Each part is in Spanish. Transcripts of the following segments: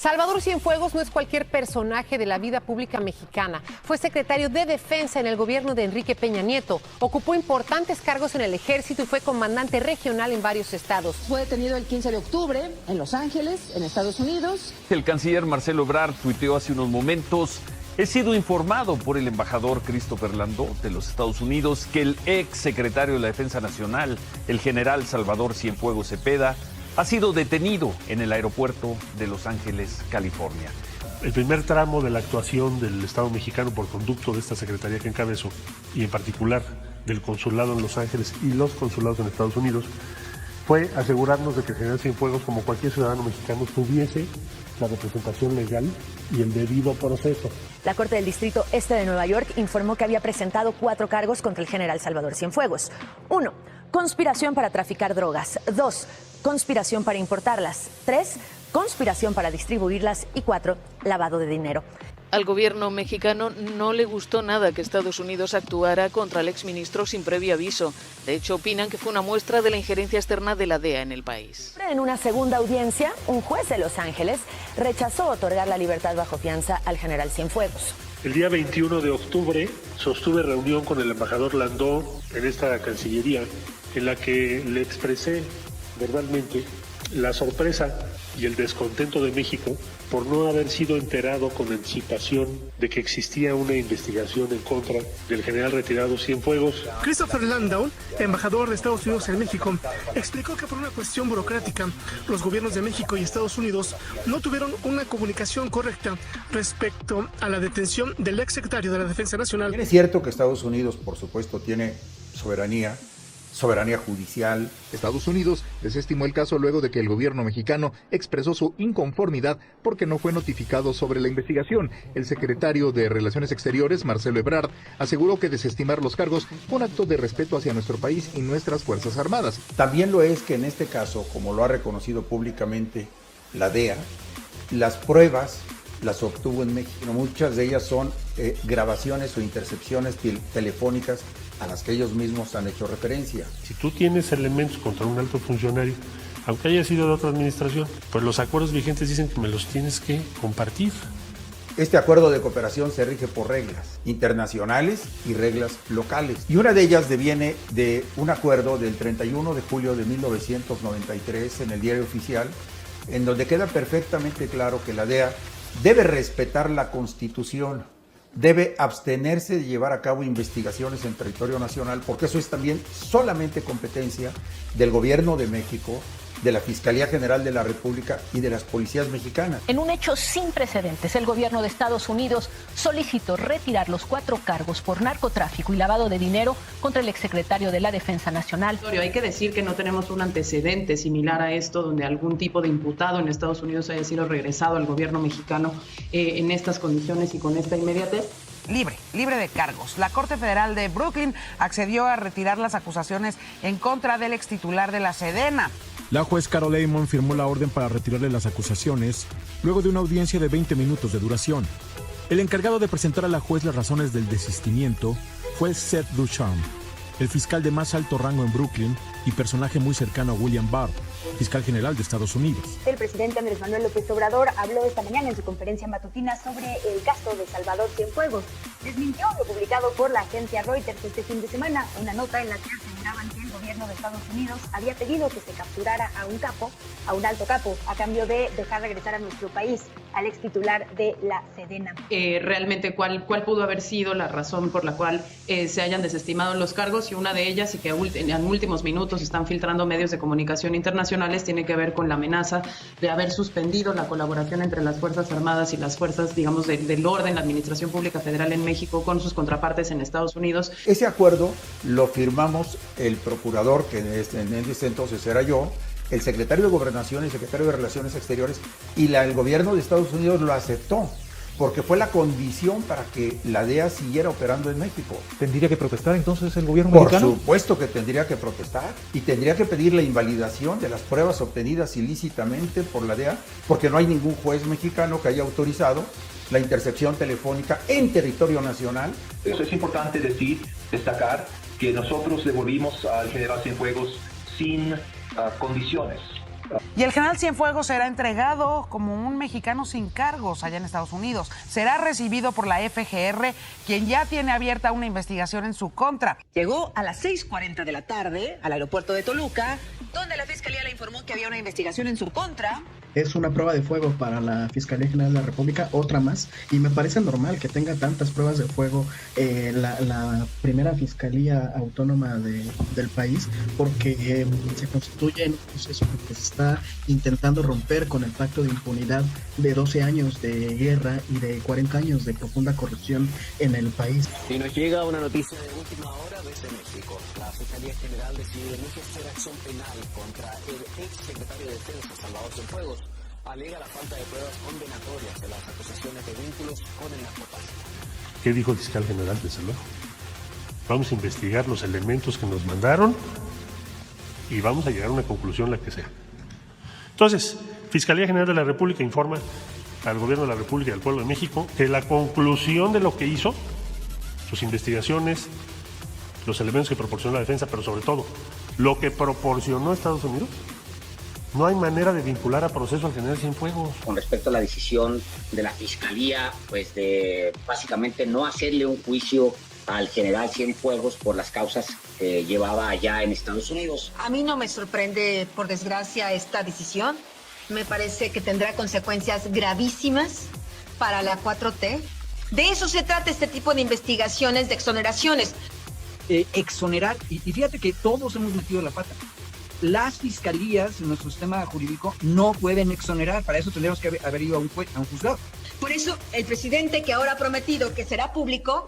Salvador Cienfuegos no es cualquier personaje de la vida pública mexicana. Fue secretario de Defensa en el gobierno de Enrique Peña Nieto. Ocupó importantes cargos en el ejército y fue comandante regional en varios estados. Fue detenido el 15 de octubre en Los Ángeles, en Estados Unidos. El canciller Marcelo Ebrard tuiteó hace unos momentos: he sido informado por el embajador Christopher Landó de los Estados Unidos que el ex secretario de la Defensa Nacional, el general Salvador Cienfuegos Cepeda, ha sido detenido en el aeropuerto de Los Ángeles, California. El primer tramo de la actuación del Estado mexicano por conducto de esta secretaría que encabezo, y en particular del consulado en Los Ángeles y los consulados en Estados Unidos, fue asegurarnos de que el general Cienfuegos, como cualquier ciudadano mexicano, tuviese la representación legal y el debido proceso. La Corte del Distrito Este de Nueva York informó que había presentado 4 cargos contra el general Salvador Cienfuegos. 1. Conspiración para traficar drogas. 2. Conspiración para importarlas. 3. Conspiración para distribuirlas. Y 4. Lavado de dinero. Al gobierno mexicano no le gustó nada que Estados Unidos actuara contra el exministro sin previo aviso. De hecho, opinan que fue una muestra de la injerencia externa de la DEA en el país. En una segunda audiencia, un juez de Los Ángeles rechazó otorgar la libertad bajo fianza al general Cienfuegos. El día 21 de octubre sostuve reunión con el embajador Landó en esta Cancillería, en la que le expresé verbalmente la sorpresa y el descontento de México por no haber sido enterado con anticipación de que existía una investigación en contra del general retirado Cienfuegos. Christopher Landau, embajador de Estados Unidos en México, explicó que por una cuestión burocrática, los gobiernos de México y Estados Unidos no tuvieron una comunicación correcta respecto a la detención del exsecretario de la Defensa Nacional. Es cierto que Estados Unidos, por supuesto, tiene soberanía judicial. Estados Unidos desestimó el caso luego de que el gobierno mexicano expresó su inconformidad porque no fue notificado sobre la investigación. El secretario de Relaciones Exteriores, Marcelo Ebrard, aseguró que desestimar los cargos fue un acto de respeto hacia nuestro país y nuestras Fuerzas Armadas. También lo es que en este caso, como lo ha reconocido públicamente la DEA, las pruebas las obtuvo en México. Muchas de ellas son grabaciones o intercepciones telefónicas a las que ellos mismos han hecho referencia. Si tú tienes elementos contra un alto funcionario, aunque haya sido de otra administración, pues los acuerdos vigentes dicen que me los tienes que compartir. Este acuerdo de cooperación se rige por reglas internacionales y reglas locales. Y una de ellas deviene de un acuerdo del 31 de julio de 1993 en el Diario Oficial, en donde queda perfectamente claro que la DEA debe respetar la Constitución, debe abstenerse de llevar a cabo investigaciones en territorio nacional, porque eso es también solamente competencia del Gobierno de México, de la Fiscalía General de la República y de las policías mexicanas. En un hecho sin precedentes, el gobierno de Estados Unidos solicitó retirar los 4 cargos por narcotráfico y lavado de dinero contra el exsecretario de la Defensa Nacional. Hay que decir que no tenemos un antecedente similar a esto, donde algún tipo de imputado en Estados Unidos haya sido regresado al gobierno mexicano en estas condiciones y con esta inmediatez. Libre de cargos. La Corte Federal de Brooklyn accedió a retirar las acusaciones en contra del extitular de la Sedena. La juez Carol Amon firmó la orden para retirarle las acusaciones luego de una audiencia de 20 minutos de duración. El encargado de presentar a la juez las razones del desistimiento fue Seth Duchamp, el fiscal de más alto rango en Brooklyn y personaje muy cercano a William Barr, fiscal general de Estados Unidos. El presidente Andrés Manuel López Obrador habló esta mañana en su conferencia matutina sobre el caso de Salvador Cienfuegos. Desmintió lo publicado por la agencia Reuters este fin de semana, una nota en la que aseguraban que el gobierno de Estados Unidos había pedido que se capturara a un alto capo, a cambio de dejar regresar a nuestro país al ex titular de la Sedena. Realmente cuál pudo haber sido la razón por la cual se hayan desestimado los cargos, y una de ellas, y que en últimos minutos están filtrando medios de comunicación internacionales, tiene que ver con la amenaza de haber suspendido la colaboración entre las Fuerzas Armadas y las fuerzas, digamos, del orden, la Administración Pública Federal en México con sus contrapartes en Estados Unidos. Ese acuerdo lo firmamos el procurador, que en ese entonces era yo, el secretario de Gobernación, el secretario de Relaciones Exteriores, y el gobierno de Estados Unidos lo aceptó, porque fue la condición para que la DEA siguiera operando en México. ¿Tendría que protestar entonces el gobierno mexicano? Por supuesto que tendría que protestar y tendría que pedir la invalidación de las pruebas obtenidas ilícitamente por la DEA, porque no hay ningún juez mexicano que haya autorizado la intercepción telefónica en territorio nacional. Eso es importante destacar que nosotros devolvimos al general Cienfuegos sin condiciones. Y el general Cienfuegos será entregado como un mexicano sin cargos allá en Estados Unidos. Será recibido por la FGR, quien ya tiene abierta una investigación en su contra. Llegó a las 6:40 de la tarde al aeropuerto de Toluca, donde la Fiscalía le informó que había una investigación en su contra. Es una prueba de fuego para la Fiscalía General de la República, otra más, y me parece normal que tenga tantas pruebas de fuego la primera Fiscalía Autónoma del país, porque se constituye en un proceso que se está intentando romper con el pacto de impunidad de 12 años de guerra y de 40 años de profunda corrupción en el país. Y nos llega una noticia de última hora desde México. La Fiscalía General decide no ejercer acción penal contra el ex secretario de Defensa, Salvador Cienfuegos. Alega la falta de pruebas condenatorias de las acusaciones de vínculos con el narcotráfico. ¿Qué dijo el fiscal general? Desde luego. Vamos a investigar los elementos que nos mandaron y vamos a llegar a una conclusión, la que sea. Entonces, Fiscalía General de la República informa al Gobierno de la República y al pueblo de México que la conclusión de lo que hizo, sus investigaciones, los elementos que proporcionó la defensa, pero sobre todo, lo que proporcionó Estados Unidos, no hay manera de vincular a proceso al general Cienfuegos. Con respecto a la decisión de la Fiscalía, pues de básicamente no hacerle un juicio al general Cienfuegos por las causas que llevaba allá en Estados Unidos. A mí no me sorprende, por desgracia, esta decisión. Me parece que tendrá consecuencias gravísimas para la 4T. De eso se trata este tipo de investigaciones, de exoneraciones. Exonerar, y fíjate que todos hemos metido la pata. Las fiscalías en nuestro sistema jurídico no pueden exonerar, para eso tendríamos que haber ido a un juzgado. Por eso, el presidente que ahora ha prometido que será público,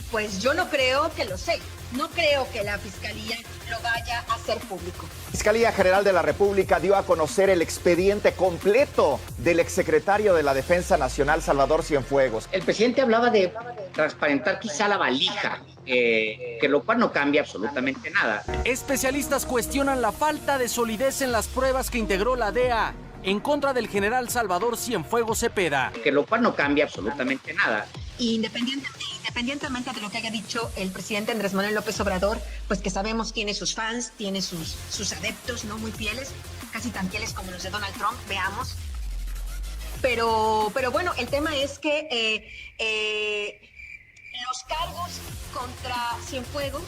pues yo no creo que lo sé. No creo que la Fiscalía lo vaya a hacer público. La Fiscalía General de la República dio a conocer el expediente completo del exsecretario de la Defensa Nacional, Salvador Cienfuegos. El presidente hablaba de transparentar quizá la valija, que lo cual no cambia absolutamente nada. Especialistas cuestionan la falta de solidez en las pruebas que integró la DEA en contra del general Salvador Cienfuegos Cepeda. Que lo cual no cambia absolutamente nada. Independientemente de lo que haya dicho el presidente Andrés Manuel López Obrador, pues que sabemos tiene sus fans, tiene sus adeptos no muy fieles, casi tan fieles como los de Donald Trump, veamos. Pero bueno, el tema es que los cargos contra Cienfuegos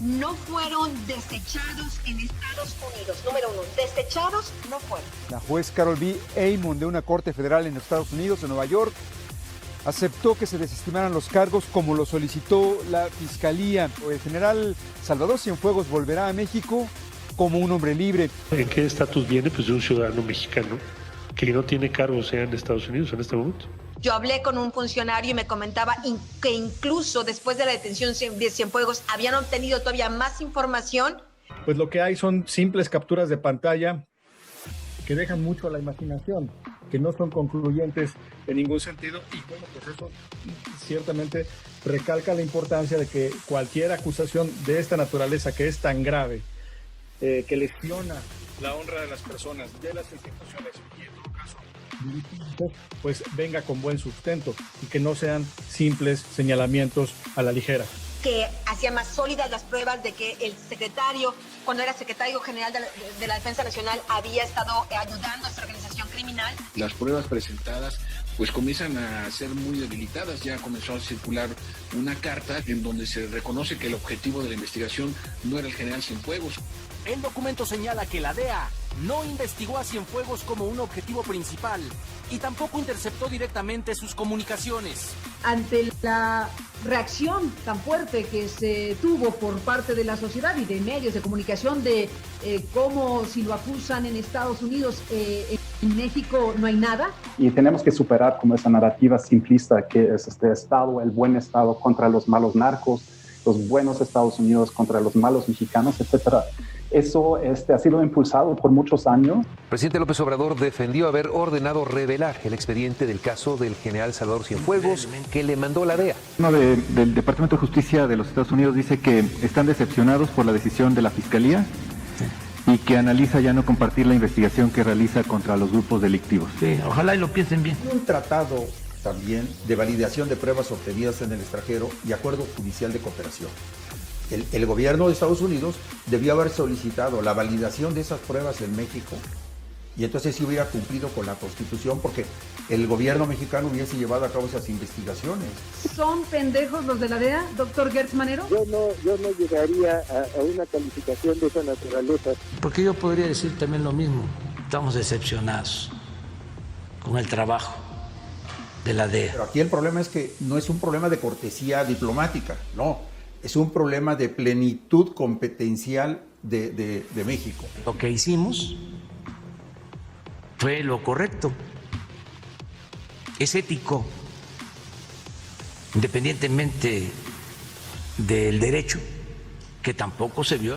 no fueron desechados en Estados Unidos. Número uno, desechados no fueron. La juez Carol B. Amon de una corte federal en Estados Unidos, en Nueva York, aceptó que se desestimaran los cargos como lo solicitó la Fiscalía. El general Salvador Cienfuegos volverá a México como un hombre libre. ¿En qué estatus viene? Pues de un ciudadano mexicano que no tiene cargos sea en Estados Unidos en este momento. Yo hablé con un funcionario y me comentaba que incluso después de la detención de Cienfuegos habían obtenido todavía más información. Pues lo que hay son simples capturas de pantalla que dejan mucho a la imaginación, que no son concluyentes en ningún sentido, y bueno, pues eso ciertamente recalca la importancia de que cualquier acusación de esta naturaleza, que es tan grave, que lesiona la honra de las personas, de las instituciones y en todo caso pues venga con buen sustento y que no sean simples señalamientos a la ligera. Que hacía más sólidas las pruebas de que el secretario, cuando era secretario general de la Defensa Nacional, había estado ayudando a esta organización criminal. Las pruebas presentadas pues comienzan a ser muy debilitadas. Ya comenzó a circular una carta en donde se reconoce que el objetivo de la investigación no era el general Cienfuegos. El documento señala que la DEA no investigó a Cienfuegos como un objetivo principal y tampoco interceptó directamente sus comunicaciones. Ante la reacción tan fuerte que se tuvo por parte de la sociedad y de medios de comunicación de cómo si lo acusan en Estados Unidos, en México no hay nada. Y tenemos que superar como esa narrativa simplista que es este Estado, el buen Estado contra los malos narcos, los buenos Estados Unidos contra los malos mexicanos, etcétera. Eso ha sido impulsado por muchos años. El presidente López Obrador defendió haber ordenado revelar el expediente del caso del general Salvador Cienfuegos que le mandó la DEA. Uno del Departamento de Justicia de los Estados Unidos dice que están decepcionados por la decisión de la Fiscalía y que analiza ya no compartir la investigación que realiza contra los grupos delictivos. Sí, ojalá y lo piensen bien. Un tratado también de validación de pruebas obtenidas en el extranjero y acuerdo judicial de cooperación. El gobierno de Estados Unidos debió haber solicitado la validación de esas pruebas en México y entonces sí hubiera cumplido con la Constitución porque el gobierno mexicano hubiese llevado a cabo esas investigaciones. ¿Son pendejos los de la DEA, doctor Gertz Manero? Yo no llegaría a una calificación de esa naturaleza. Porque yo podría decir también lo mismo. Estamos decepcionados con el trabajo de la DEA. Pero aquí el problema es que no es un problema de cortesía diplomática, no. Es un problema de plenitud competencial de México. Lo que hicimos fue lo correcto. Es ético, independientemente del derecho, que tampoco se vio.